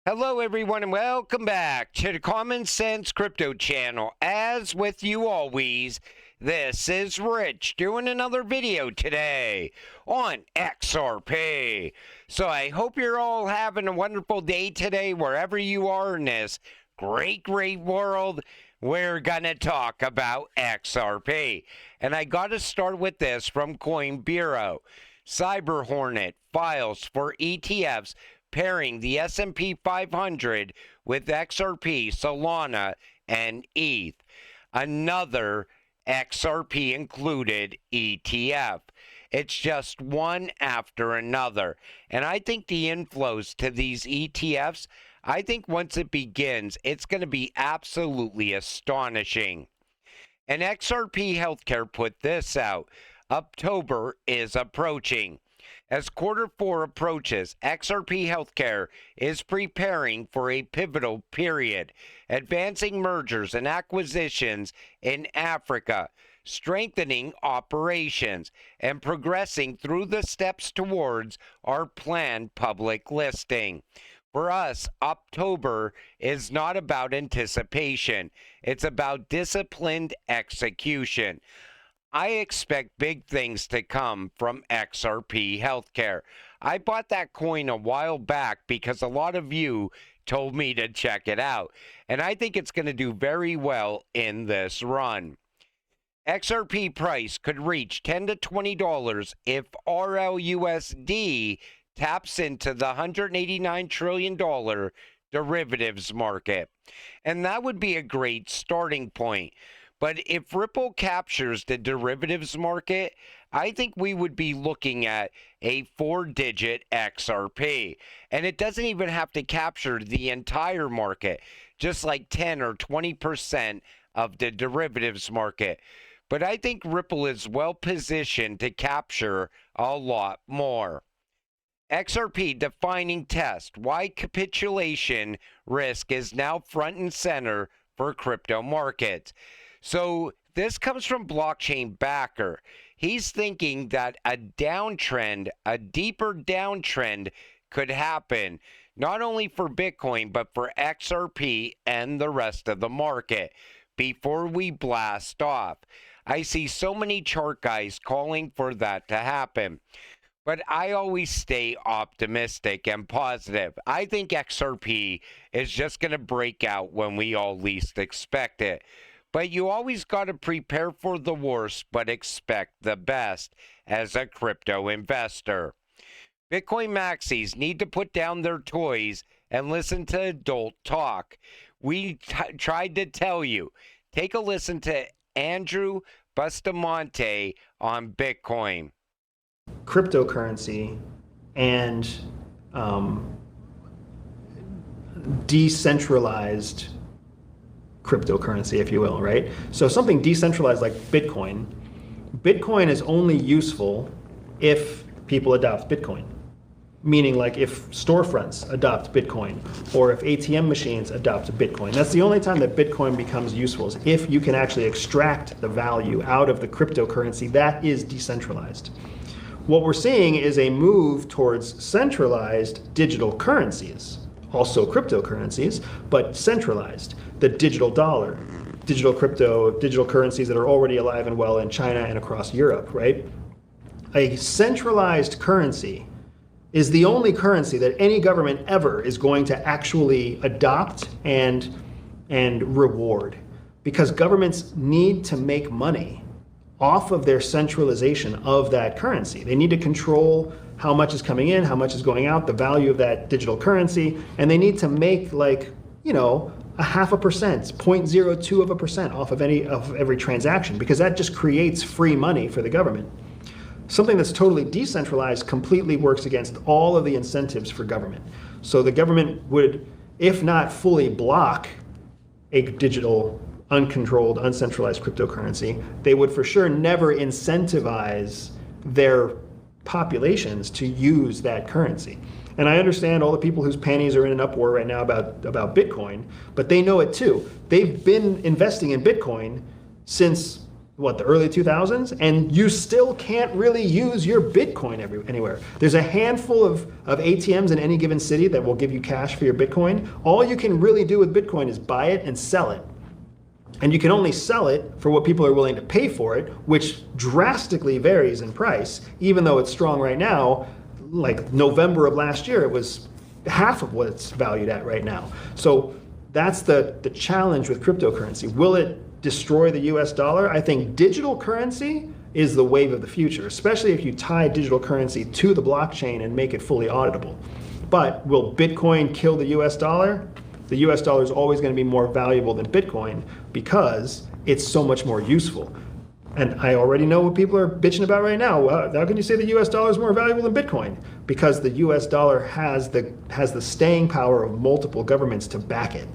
Hello, everyone, and welcome back to the Common Sense Crypto channel. As with you always, this is Rich doing another video today on XRP. So I hope you're all having a wonderful day today, wherever you are in this great world. We're gonna talk about XRP. And I gotta start with this from Coin Bureau. Cyber Hornet files for ETFs pairing the S&P 500 with XRP, Solana, and ETH. Another XRP included ETF. It's just one after another. And I think the inflows to these ETFs, I think once it begins, it's going to be absolutely astonishing. And XRP Healthcare put this out. October is approaching. As Q4 approaches, XRP Healthcare is preparing for a pivotal period, advancing mergers and acquisitions in Africa, strengthening operations, and progressing through the steps towards our planned public listing. For us, October is not about anticipation. It's about disciplined execution. I expect big things to come from XRP Healthcare. I bought that coin a while back because a lot of you told me to check it out. And I think it's going to do very well in this run. XRP price could reach $10 to $20 if RLUSD taps into the $189 trillion derivatives market. And that would be a great starting point. But if Ripple captures the derivatives market, I think we would be looking at a 4-digit XRP. And it doesn't even have to capture the entire market, just like 10 or 20% of the derivatives market. But I think Ripple is well positioned to capture a lot more. XRP defining test, why capitulation risk is now front and center for crypto markets. So this comes from Blockchain Backer. He's thinking that a downtrend, a deeper downtrend could happen, not only for Bitcoin, but for XRP and the rest of the market before we blast off. I see so many chart guys calling for that to happen. But I always stay optimistic and positive. I think XRP is just going to break out when we all least expect it. But you always got to prepare for the worst, but expect the best as a crypto investor. Bitcoin maxis need to put down their toys and listen to adult talk. We tried to tell you. Take a listen to Andrew Bustamante on Bitcoin. Cryptocurrency and decentralized cryptocurrency, if you will, right? So something decentralized like Bitcoin. Bitcoin is only useful if people adopt Bitcoin. Meaning like if storefronts adopt Bitcoin or if ATM machines adopt Bitcoin. That's the only time that Bitcoin becomes useful, is if you can actually extract the value out of the cryptocurrency that is decentralized. What we're seeing is a move towards centralized digital currencies, also cryptocurrencies, but centralized. The digital dollar, digital crypto, digital currencies that are already alive and well in China and across Europe, right? A centralized currency is the only currency that any government ever is going to actually adopt and reward, because governments need to make money off of their centralization of that currency. They need to control how much is coming in, how much is going out, the value of that digital currency, and they need to make, like, you know, 0.5%, 0.02% off of every transaction, because that just creates free money for the government. Something that's totally decentralized completely works against all of the incentives for government. So the government would, if not fully block a digital, uncontrolled, uncentralized cryptocurrency, they would for sure never incentivize their populations to use that currency. And I understand all the people whose panties are in an uproar right now about Bitcoin, but they know it too. They've been investing in Bitcoin since the early 2000s, and you still can't really use your Bitcoin anywhere. There's a handful of ATMs in any given city that will give you cash for your Bitcoin. All you can really do with Bitcoin is buy it and sell it. And you can only sell it for what people are willing to pay for it, which drastically varies in price. Even though it's strong right now, like November of last year, it was half of what it's valued at right now. So that's the challenge with cryptocurrency. Will it destroy the US dollar? I think digital currency is the wave of the future, especially if you tie digital currency to the blockchain and make it fully auditable. But will Bitcoin kill the US dollar? The US dollar is always going to be more valuable than Bitcoin because it's so much more useful. And I already know what people are bitching about right now. Well, how can you say the US dollar is more valuable than Bitcoin? Because the US dollar has the staying power of multiple governments to back it.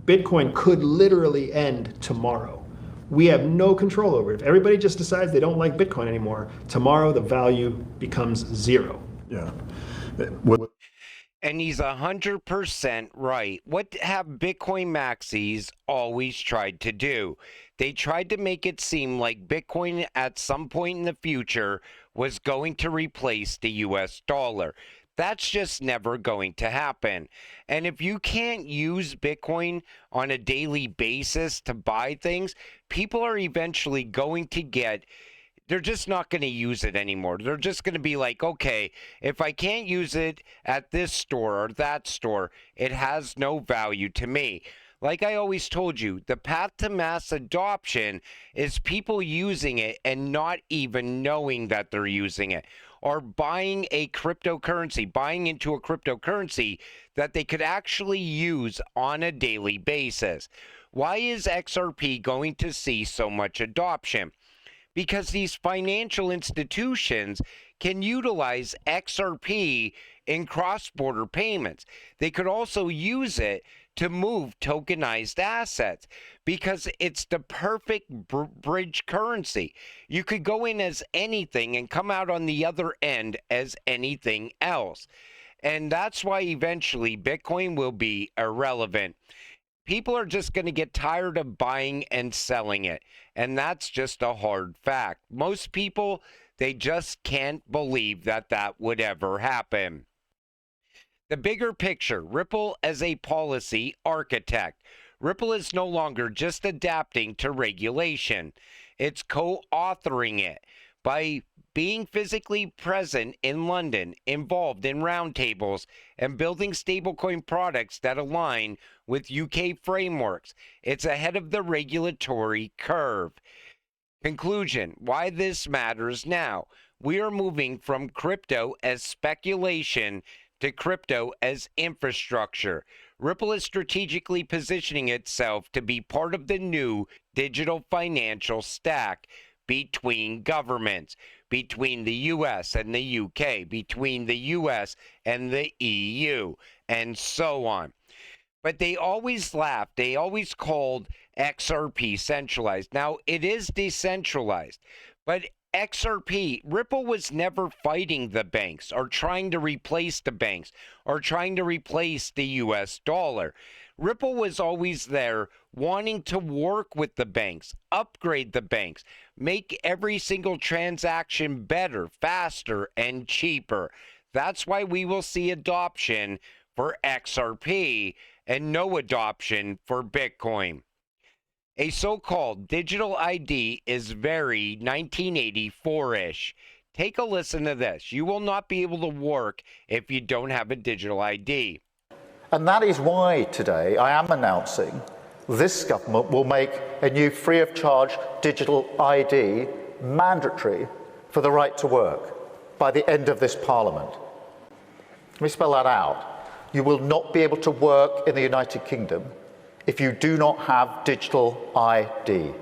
Bitcoin could literally end tomorrow. We have no control over it. If everybody just decides they don't like Bitcoin anymore, tomorrow the value becomes zero. Yeah. And he's 100% right. What have Bitcoin maxis always tried to do? They tried to make it seem like Bitcoin at some point in the future was going to replace the US dollar. That's just never going to happen. And if you can't use Bitcoin on a daily basis to buy things, people are eventually going to they're just not going to use it anymore. They're just going to be like, okay, if I can't use it at this store or that store, it has no value to me. Like I always told you, the path to mass adoption is people using it and not even knowing that they're using it, or buying a cryptocurrency, buying into a cryptocurrency that they could actually use on a daily basis. Why is XRP going to see so much adoption? Because these financial institutions can utilize XRP in cross-border payments. They could also use it to move tokenized assets because it's the perfect bridge currency. You could go in as anything and come out on the other end as anything else. And that's why eventually Bitcoin will be irrelevant. People are just going to get tired of buying and selling it. And that's just a hard fact. Most people, they just can't believe that that would ever happen. The bigger picture, Ripple as a policy architect. Ripple is no longer just adapting to regulation. It's co-authoring it by being physically present in London, involved in roundtables, and building stablecoin products that align with UK frameworks. It's ahead of the regulatory curve. Conclusion, why this matters now. We are moving from crypto as speculation to crypto as infrastructure. Ripple is strategically positioning itself to be part of the new digital financial stack between governments, between the US and the UK, between the US and the EU, and so on. But they always laughed. They always called XRP centralized. Now, it is decentralized, but XRP, Ripple was never fighting the banks or trying to replace the banks or trying to replace the US dollar. Ripple was always there wanting to work with the banks, upgrade the banks, make every single transaction better, faster, and cheaper. That's why we will see adoption for XRP and no adoption for Bitcoin. A so-called digital ID is very 1984-ish. Take a listen to this. You will not be able to work if you don't have a digital ID. And that is why today I am announcing this government will make a new free of charge digital ID mandatory for the right to work by the end of this Parliament. Let me spell that out. You will not be able to work in the United Kingdom if you do not have digital ID.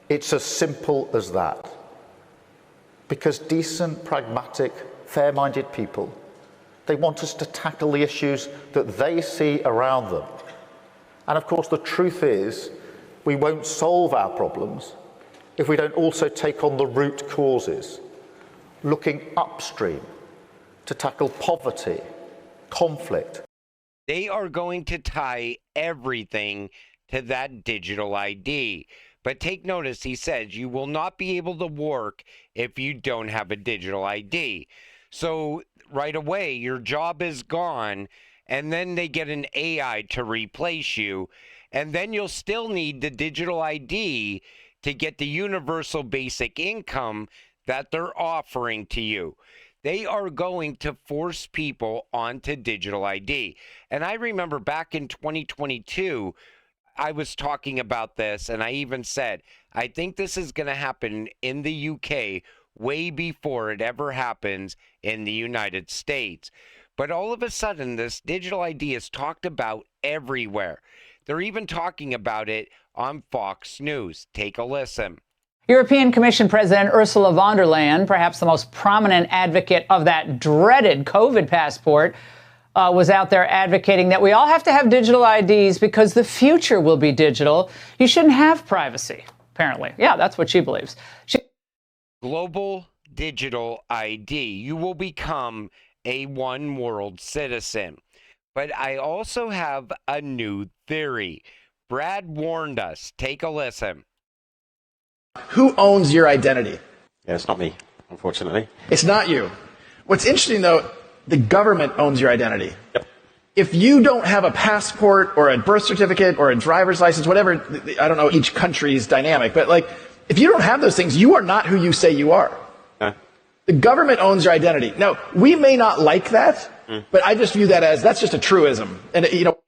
It's as simple as that. Because decent, pragmatic, fair-minded people, they want us to tackle the issues that they see around them. And of course, the truth is, we won't solve our problems if we don't also take on the root causes, looking upstream to tackle poverty, conflict. They are going to tie everything to that digital ID. But take notice, he says you will not be able to work if you don't have a digital ID. So right away, your job is gone, and then they get an AI to replace you, and then you'll still need the digital ID to get the universal basic income that they're offering to you. They are going to force people onto digital ID. And I remember back in 2022, I was talking about this, and I even said, I think this is going to happen in the UK way before it ever happens in the United States. But all of a sudden, this digital ID is talked about everywhere. They're even talking about it on Fox News. Take a listen. European Commission President Ursula von der Leyen, perhaps the most prominent advocate of that dreaded COVID passport, was out there advocating that we all have to have digital IDs because the future will be digital. You shouldn't have privacy, apparently. Yeah, that's what she believes. Global digital ID. You will become a one world citizen. But I also have a new theory. Brad warned us. Take a listen. Who owns your identity? Yeah, it's not me, unfortunately. It's not you. What's interesting, though, the government owns your identity. Yep. If you don't have a passport or a birth certificate or a driver's license, whatever, I don't know each country's dynamic, but like, if you don't have those things, you are not who you say you are. No. The government owns your identity. Now, we may not like that, but I just view that as, that's just a truism. And, you know.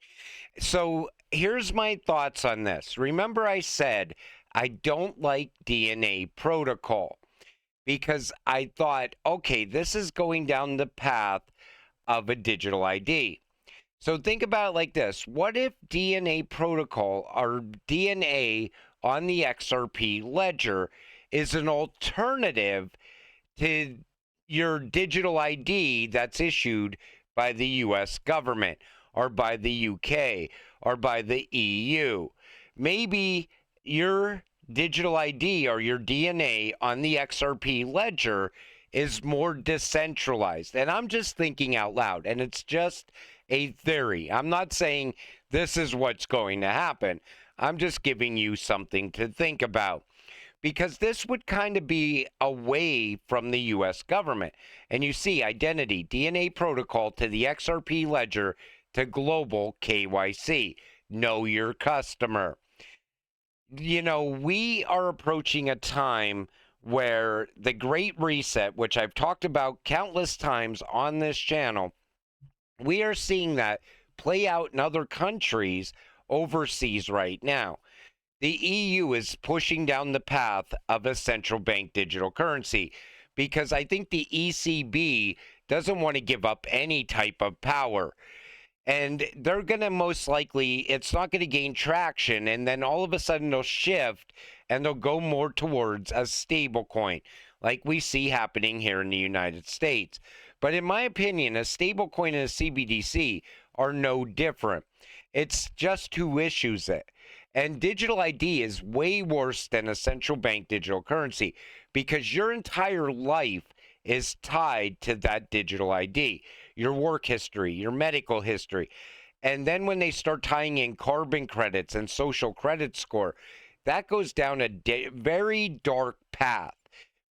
So here's my thoughts on this. Remember I said I don't like DNA protocol because I thought, okay, this is going down the path of a digital ID. So think about it like this. What if DNA protocol or DNA on the XRP ledger is an alternative to your digital ID that's issued by the US government or by the UK or by the EU? Maybe your digital ID or your DNA on the XRP ledger is more decentralized. And I'm just thinking out loud, and it's just a theory. I'm not saying this is what's going to happen. I'm just giving you something to think about, because this would kind of be away from the US government. And you see, identity, DNA protocol to the XRP ledger to global KYC, know your customer. You know, we are approaching a time where the Great Reset, which I've talked about countless times on this channel, we are seeing that play out in other countries overseas right now. The EU is pushing down the path of a central bank digital currency because I think the ECB doesn't want to give up any type of power. And they're going to most likely, it's not going to gain traction. And then all of a sudden they'll shift and they'll go more towards a stable coin like we see happening here in the United States. But in my opinion, a stable coin and a CBDC are no different. It's just who issues it. And digital ID is way worse than a central bank digital currency because your entire life is tied to that digital ID. Your work history, your medical history. And then when they start tying in carbon credits and social credit score, that goes down a very dark path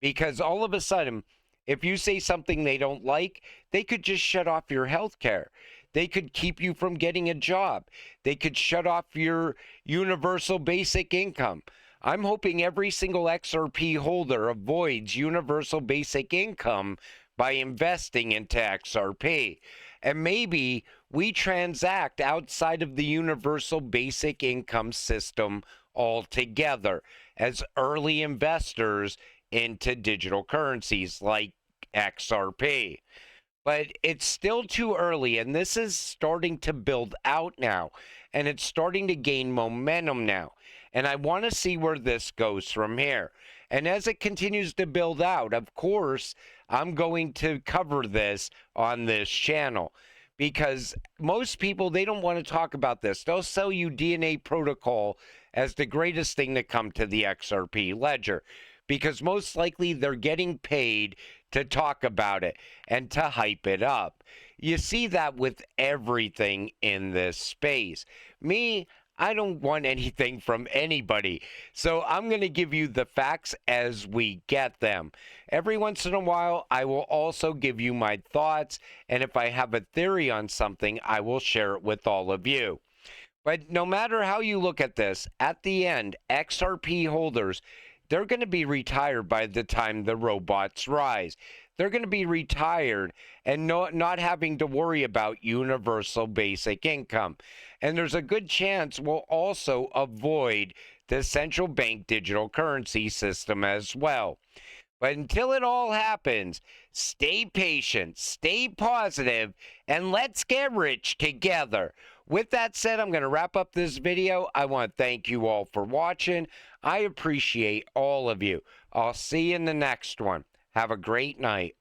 because all of a sudden, if you say something they don't like, they could just shut off your health care. They could keep you from getting a job. They could shut off your universal basic income. I'm hoping every single XRP holder avoids universal basic income by investing into XRP. And maybe we transact outside of the universal basic income system altogether as early investors into digital currencies like XRP. But it's still too early, and this is starting to build out now, and it's starting to gain momentum now. And I want to see where this goes from here. And as it continues to build out, of course, I'm going to cover this on this channel because most people, they don't want to talk about this. They'll sell you DNA protocol as the greatest thing to come to the XRP ledger because most likely they're getting paid to talk about it and to hype it up. You see that with everything in this space. Me, I don't want anything from anybody. So I'm going to give you the facts as we get them. Every once in a while, I will also give you my thoughts. And if I have a theory on something, I will share it with all of you. But no matter how you look at this, at the end, XRP holders, they're going to be retired by the time the robots rise. They're going to be retired and not having to worry about universal basic income. And there's a good chance we'll also avoid the central bank digital currency system as well. But until it all happens, stay patient, stay positive, and let's get rich together. With that said, I'm going to wrap up this video. I want to thank you all for watching. I appreciate all of you. I'll see you in the next one. Have a great night.